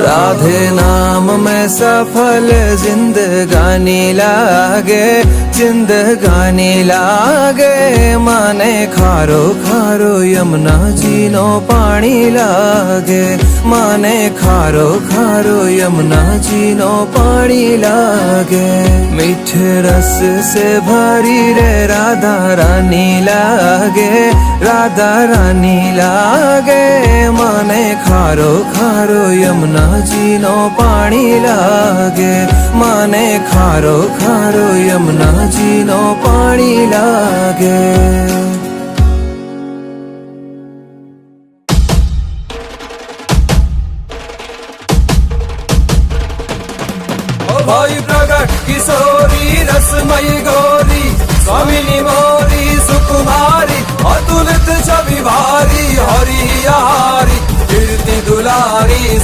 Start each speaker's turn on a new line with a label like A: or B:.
A: राधे नाम में सफल जिंदगानी लागे, जिंदगानी लागे। माने खारो खारो यमुना जी नो पानी लागे, माने खारो खारो यमुना जी नो पानी लागे। मीठे रस से भरी रे राधा रानी लागे, राधा रानी लागे। माने खारो खारो यमुना जी नो पानी लागे, माने खारो खारो यमुना जी नो पानी लागे। भाई प्रगट किशोरी रसमयी गौरी, स्वामिनी मोरी सुकुमारी, अतुलित छवि भारी, हरि हारी कीर्ति दुलारी।